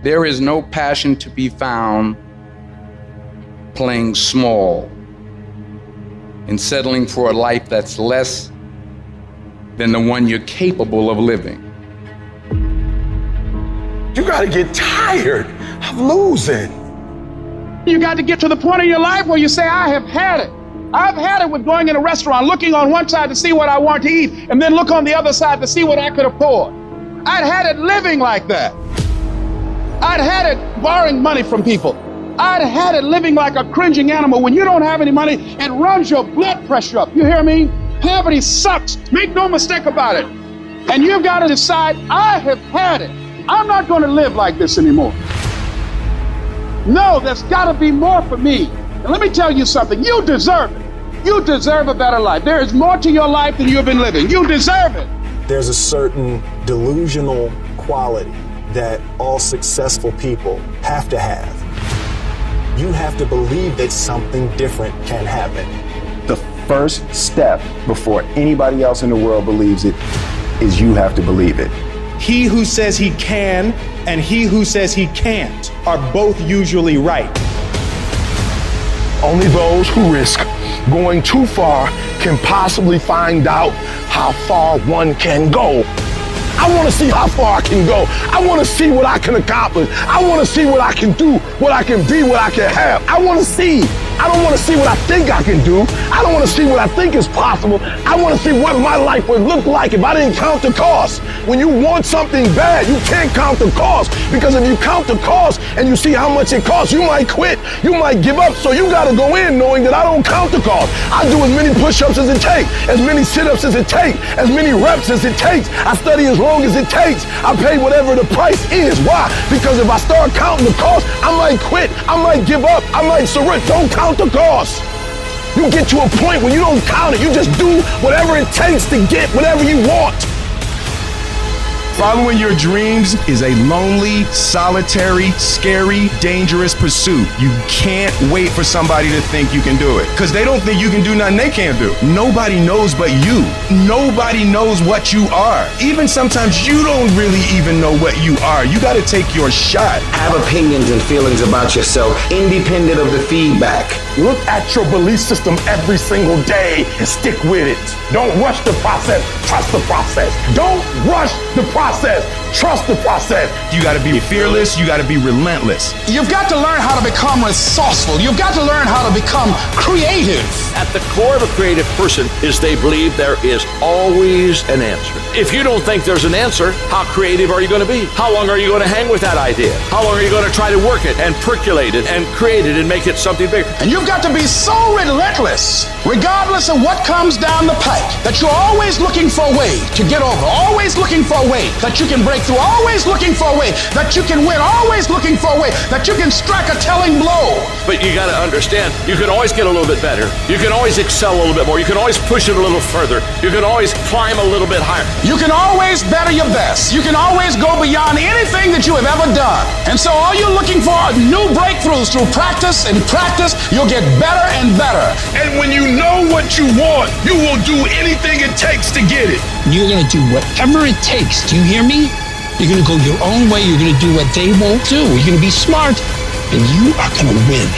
There is no passion to be found playing small and settling for a life that's less than the one you're capable of living. You gotta get tired of losing. You got to get to the point in your life where you say, I have had it. I've had it with going in a restaurant, looking on one side to see what I want to eat, and then look on the other side to see what I could afford. I'd had it living like that. I'd had it borrowing money from people. I'd had it living like a cringing animal. When you don't have any money, it runs your blood pressure up. You hear me? Poverty sucks. Make no mistake about it. And you've got to decide, I have had it. I'm not going to live like this anymore. No, there's got to be more for me. And let me tell you something. You deserve it. You deserve a better life. There is more to your life than you've been living. You deserve it. There's a certain delusional quality that all successful people have to have. You have to believe that something different can happen. The first step before anybody else in the world believes it is you have to believe it. He who says he can and he who says he can't are both usually right. Only those who risk going too far can possibly find out how far one can go. I want to see how far I can go. I want to see what I can accomplish. I want to see what I can do, what I can be, what I can have. I want to see. I don't want to see what I think I can do. I don't want to see what I think is possible. I want to see what my life would look like if I didn't count the cost. When you want something bad, you can't count the cost, because if you count the cost and you see how much it costs, you might quit. You might give up. So you got to go in knowing that I don't count the cost. I do as many push-ups as it takes, as many sit-ups as it takes, as many reps as it takes. I study as long as it takes. I pay whatever the price is. Why? Because if I start counting the cost, I might quit. I might give up. I might surrender. Don't count the cost. You get to a point where you don't count it. You just do whatever it takes to get whatever you want. Following your dreams is a lonely, solitary, scary, dangerous pursuit. You can't wait for somebody to think you can do it, because they don't think you can do nothing they can't do. Nobody knows but you. Nobody knows what you are. Even sometimes you don't really even know what you are. You got to take your shot. Have opinions and feelings about yourself, independent of the feedback. Look at your belief system every single day and stick with it. Don't rush the process. Trust the process. Don't rush the process. Trust the process. You got to be fearless. You got to be relentless. You've got to learn how to become resourceful. You've got to learn how to become creative. At the core of a creative person is they believe there is always an answer. If you don't think there's an answer, how creative are you going to be? How long are you going to hang with that idea? How long are you going to try to work it and percolate it and create it and make it something bigger? And you've got to be so relentless, regardless of what comes down the pike, that you're always looking for a way to get over, always looking for a way that you can break through, always looking for a way that you can win, always looking for a way that you can strike a telling blow. But you got to understand, you can always get a little bit better. You can always excel a little bit more. You can always push it a little further. You can always climb a little bit higher. You can always better your best. You can always go beyond anything that you have ever done. And so all you're looking for are new breakthroughs through practice, and practice, you'll get better and better. And when you know what you want, you will do anything it takes to get it. You're going to do whatever it takes. Do you hear me? You're going to go your own way. You're going to do what they won't do. You're going to be smart, and you are going to win.